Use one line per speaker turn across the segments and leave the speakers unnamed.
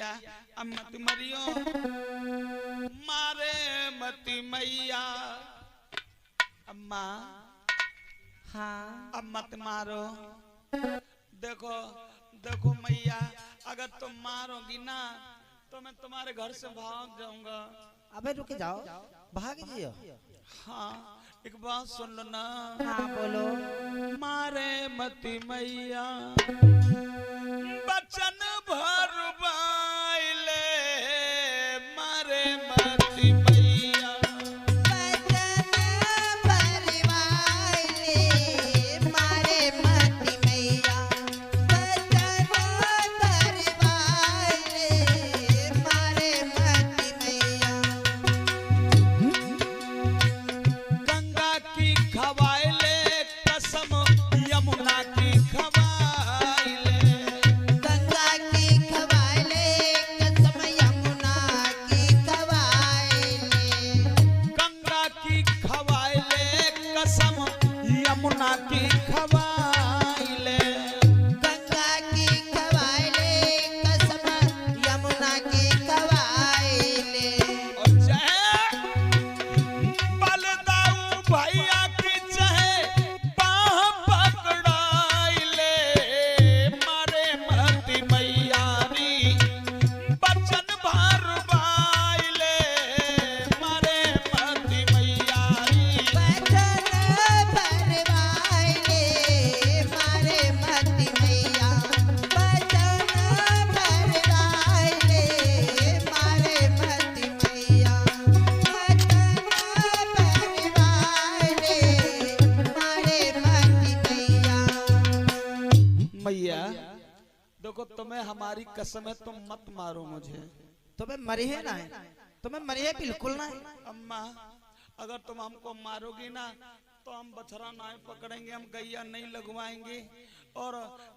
मैया मत मरियो, मारे मत मैया। अम्मा
हाँ
अब मत मारो। देखो देखो मैया, अगर तुम मारोगी ना तो मैं तुम्हारे घर से भाग जाऊंगा।
अबे रुक जाओ, भाग जियो।
हाँ एक बात सुन लो ना।
हाँ बोलो।
मारे मती मैया बचन भर बाइले, मारे मती मैया
बचन भरवाइले, मारे मती मैया। बचन भरवाइले, मारे मती मैया।
गंगा की खवाइले कसम यमुना की खवाइले।
गंगा की खवाइले कसम यमुना की खवाइले।
गंगा की खवाइले कसम यमुना की खवाइले।
गंगा की खवाइले कसम यमुना की खवाइले।
और चाहे बलदाऊ भैया की चाहे बाह पकड़ाइले, मारे मती मैया री बचन भर बाइले, मारे मती मैया री।
बचन भरवाइले, मारे मती मैया। बचन भरवाइले, मारे मती मैया। बचन भरवाइले, मारे मती मैया।
मैया देखो तुम्हें हमारी कसम है, तुम मत मारो मुझे।
तुम्हें मरी है ना, तुम्हें मरी है बिल्कुल ना।
अम्मा अगर तुम हमको मारोगी ना तो हम बछड़ा नहीं पकड़ेंगे, हम गैया नहीं लगवाएंगे। और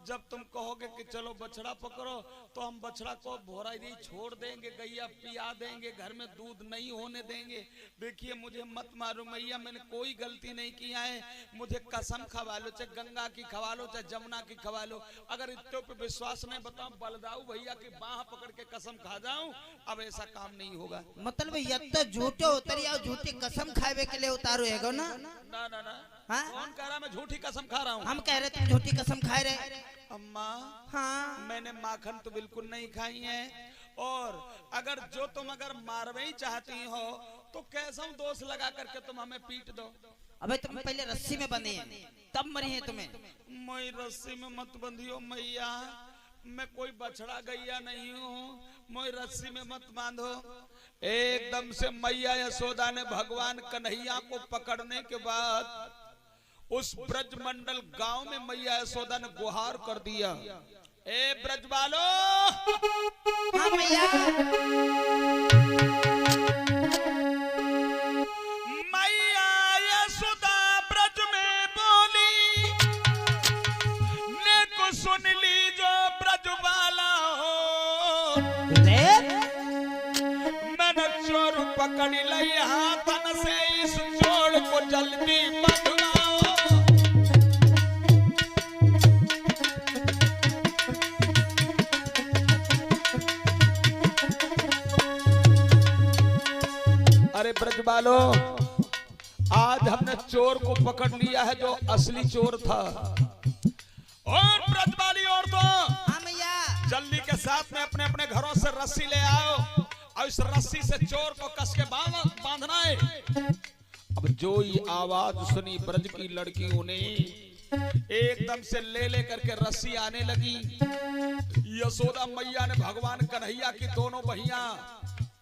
जब तुम कहोगे कि चलो बछड़ा पकड़ो तो हम बछड़ा को भोरा ही छोड़ देंगे, गैया पिया देंगे, घर में दूध नहीं होने देंगे। देखिए मुझे मत मारो मैया, मैंने कोई गलती नहीं किया है। मुझे कसम खवा लो, चाहे गंगा की खवा लो चाहे जमुना की खवा लो। अगर इतने पे विश्वास नहीं बताओ, बलदाऊ भैया की बाह पकड़ के कसम खा जाऊं, अब ऐसा काम नहीं होगा।
मतलब ये तो झूठे उतरी और झूठी कसम खावे के लिए उतारो है ना।
ना ना ना,
हाँ?
कौन कह रहा मैं झूठी कसम खा रहा हूँ?
हम कह रहे तुम झूठी कसम खाए रहे।
अम्मा
हाँ
मैंने माखन तो बिल्कुल नहीं खाई है। और अगर जो तुम अगर मारवे ही चाहती हो तो कैसा दोष लगा करके तुम हमें पीट दो।
अबे तुम पहले रस्सी में बंधे हैं तब मरी है तुम्हें।
मैं रस्सी में मत बंधियो मैया, मैं कोई बछड़ा गैया नहीं हूँ, मैं रस्सी में मत बांधो। एकदम से मैया यशोदा ने भगवान कन्हैया को पकड़ने के बाद उस ब्रजमंडल गांव में मैया यशोदा ने गुहार कर दिया, ए ब्रज वालो।
हाँ मैया।
मैया यशोदा ब्रज में बोली, ने को सुन ली जो ब्रज वाला हो। मैंने चोर पकड़ लिया हाथन से, इस चोर को जल्दी बंधवाओ। अरे ब्रज वालों, आज हमने चोर को पकड़ लिया है जो असली चोर था। और ब्रज वाली औरतों,
हाँ मैया।
जल्दी के साथ में अपने अपने घरों से रस्सी ले आओ और इस रस्सी से चोर को कस के बांधना है। अब जो ये आवाज सुनी ब्रज की लड़कियों ने एकदम से ले करके रस्सी आने लगी। यशोदा मैया ने भगवान कन्हैया की दोनों बहिया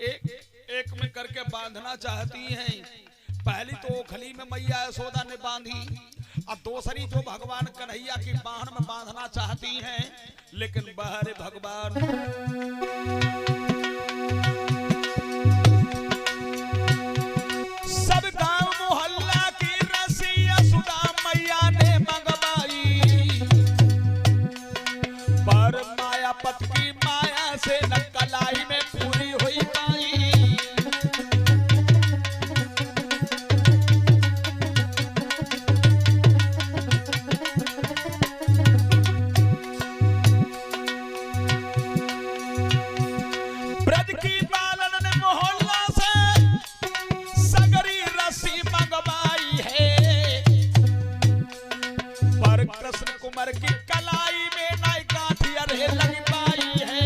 एक में करके बांधना चाहती हैं। पहली तो ओखली में मैया यशोदा ने बांधी, अब दूसरी जो भगवान कन्हैया की बाहन में बांधना चाहती हैं। लेकिन बहरे भगवान सब गांव मोहल्ला की रस्सी यशोदा मैया ने मंगवाई, पर मायापत की माया से न कलाई में पूरी हुई पाई। ब्रज की बालन ने मोहल्ला से सगरी रस्सी मंगवाई है, पर कृष्ण कुमार की कलाई में नाई गांठी अरे लग पाई है।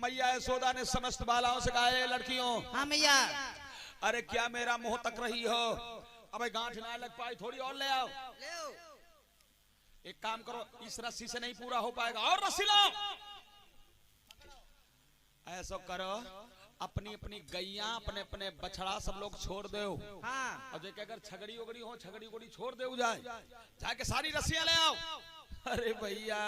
मैया यशोदा ने समस्त बालाओं से कहा, "ए लड़कियों,
हाँ मैया,
अरे क्या मेरा मुंह तक रही हो? अबे गांठ ना लग पाई, थोड़ी और ले आओ। एक काम करो, इस रस्सी से नहीं पूरा हो पाएगा, और रस्सी लाओ। ऐसा करो, अपनी अपनी गैया अपने अपने बछड़ा सब लोग छोड़ दो।
हाँ।
और देखे अगर छगड़ी उगड़ी हो, छगड़ी उगड़ी छोड़ दे जाए, जाके सारी रस्सियां ले आओ। अरे भैया,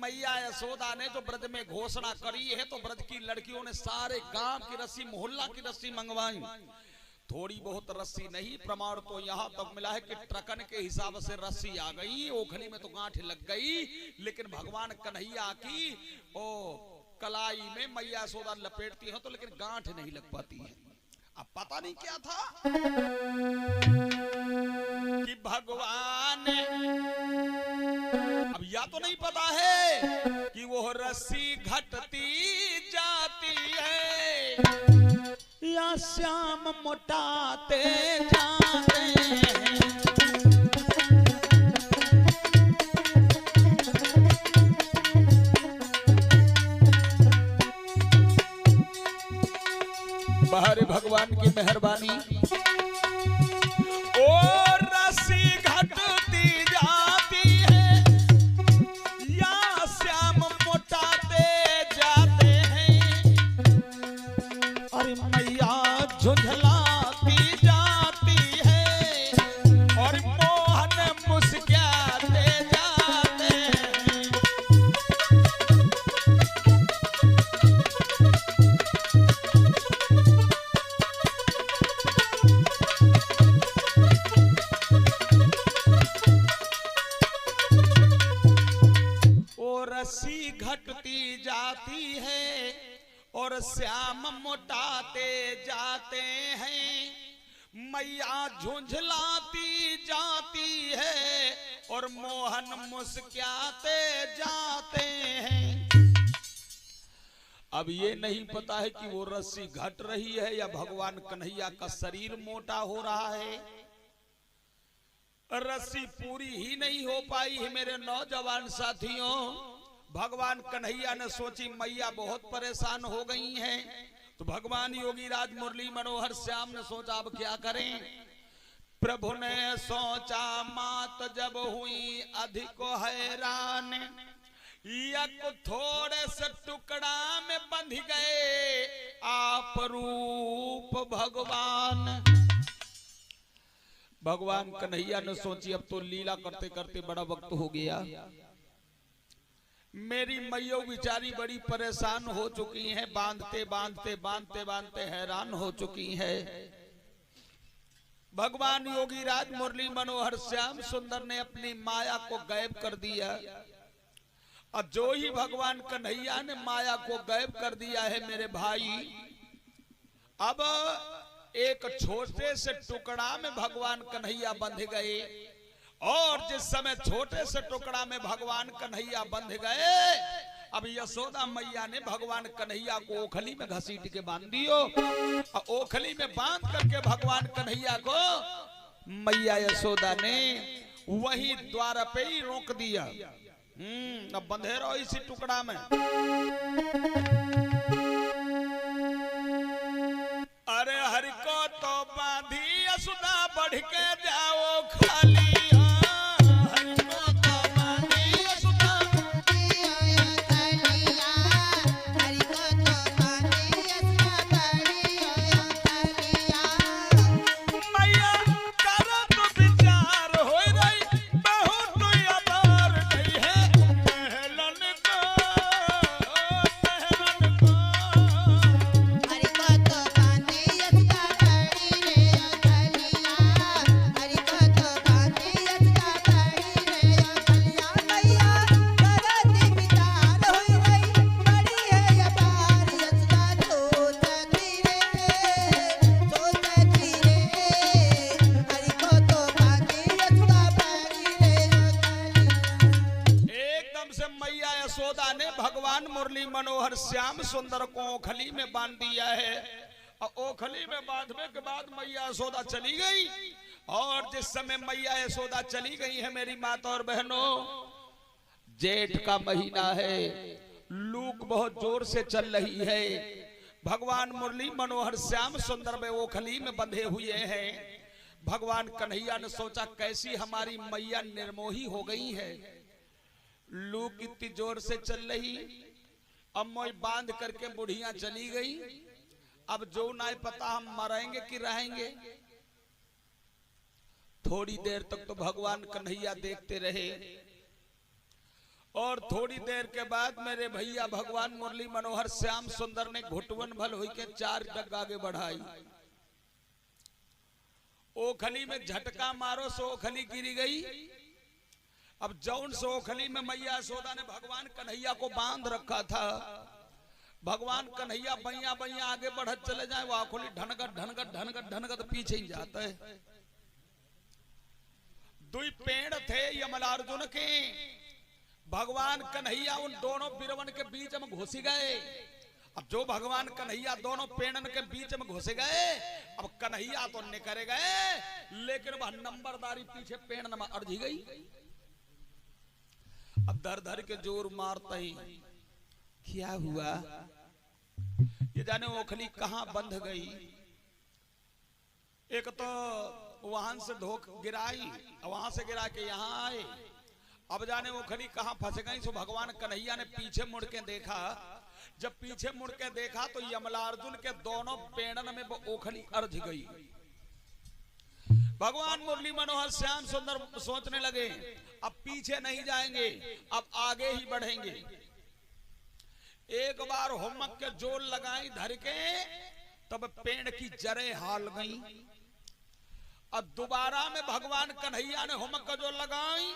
मैया यशोदा ने जो ब्रज में घोषणा करी है, तो ब्रज की लड़कियों ने सारे गांव की रस्सी, मोहल्ला की रस्सी मंगवाई। थोड़ी बहुत रस्सी नहीं, प्रमाण तो यहाँ तक मिला है कि ट्रकन के हिसाब से रस्सी आ गई, ओखली में तो गांठ लग गई, लेकिन भगवान कन्हैया की ओ कलाई में मैया यशोदा लपेटती है तो लेकिन गांठ नहीं लग पाती है। अब पता नहीं क्या था कि भगवान, अब या तो नहीं पता है कि वो रस्सी घटती जाती है या श्याम मोटाते जाते हैं। बाहर भगवान की मेहरबानी, और रस्सी घटती जाती है या श्याम मोटाते जाते हैं, और मैया झुंझलाती जाती है और मोहन मुस्कुराते जाते हैं। रस्सी घटती जाती है और श्याम मोटाते जाते हैं, मैया झुंझलाती जाती है और मोहन मुस्कुराते जाते हैं। अब ये नहीं पता है कि वो रस्सी घट रही है या भगवान कन्हैया का शरीर मोटा हो रहा है। रस्सी पूरी ही नहीं हो पाई है मेरे नौजवान साथियों। भगवान कन्हैया ने सोची मैया बहुत परेशान हो गई हैं, तो भगवान योगी राज मुरली मनोहर श्याम ने सोचा अब क्या करें। प्रभु ने सोचा मात जब हुई अधिक हैरान, यक थोड़े से टुकड़ा में बंध गए आप रूप भगवान। भगवान कन्हैया ने सोची अब तो लीला करते करते बड़ा वक्त हो गया, मेरी मैया बेचारी बड़ी परेशान हो चुकी हैं, बांधते बांधते बांधते बांधते हैरान हो चुकी है। भगवान योगी राज मुरली मनोहर श्याम सुंदर ने अपनी माया को गायब कर दिया, और जो ही भगवान कन्हैया ने माया को गायब कर दिया है मेरे भाई, अब एक छोटे से टुकड़ा में भगवान कन्हैया बंध गए। और जिस समय छोटे से टुकड़ा में भगवान कन्हैया बंध गए, अब यशोदा मैया ने भगवान कन्हैया को ओखली में घसीट के बांध दियो, और ओखली में बांध करके भगवान कन्हैया को मैया यशोदा ने वही द्वार पे ही रोक दिया। अब बंधे रहो इसी टुकड़ा में। अरे हरि को तो बांधी यशोदा बढ़ के जाओ खाली, मुरली मनोहर श्याम सुंदर को ओखली में बांध दिया है। और ओखली में बांधने के बाद मैया यशोदा चली गई। और जिस समय मैया यशोदा चली गई है मेरी माता और बहनों, जेठ का महीना है, लूक बहुत जोर से चल रही है। भगवान मुरली मनोहर श्याम सुंदर में ओखली में बंधे हुए हैं। भगवान कन्हैया ने सोचा कैसी हमारी मैया निर्मोही हो गई है, लूक इतनी जोर से चल रही, अब मोई बांध करके बुढ़िया चली गई। अब जो ना पता हम मरेंगे कि रहेंगे। थोड़ी देर तक तो भगवान कन्हैया देखते रहे और थोड़ी देर के बाद मेरे भैया भगवान मुरली मनोहर श्याम सुंदर ने घुटवन भल हुई के 4 डग आगे बढ़ाई। ओखली में झटका मारो सो ओखली गिरी गई। अब जौन से ओखली में मैया यशोदा ने भगवान कन्हैया को बांध रखा था, भगवान कन्हैया बैया बैया आगे बढ़त चले जाए, वो आखोली ढनगत ढनगत ढनगत ढनगत पीछे ही जाता है। 2 पेड़ थे यमलार्जुन के, भगवान कन्हैया उन दोनों बिरवन के बीच में घुस गए। अब जो भगवान कन्हैया दोनों पेड़न के बीच में घुस गए, अब कन्हैया तो निकल गए, लेकिन वह नंबरदारी पीछे पेड़ में अड़झी गई। अब धर धर के जोर मारता ही क्या हुआ, ये जाने ओखली कहां बंध गई। एक तो वहां से धोख गिराई, वहां से गिरा के यहां आए। अब जाने ओखली कहां फंस गई। सो भगवान कन्हैया ने पीछे मुड़ के देखा। जब पीछे मुड़ के देखा तो यमलार्जुन के दोनों पेड़न में वो ओखली अर्झ गई। भगवान मुरली मनोहर श्याम सुंदर सोचने लगे अब पीछे नहीं जाएंगे, अब आगे ही बढ़ेंगे। एक बार होमक के जोर लगाई धर के, तब पेड़ की जड़ें हाल गई। अब दोबारा में भगवान कन्हैया ने होमक का जोर लगाई,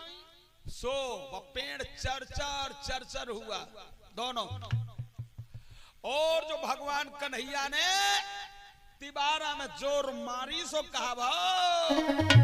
सो वह पेड़ चरचर हुआ दोनों। और जो भगवान कन्हैया ने तिबारा में जोर मारी, सो कहा भाव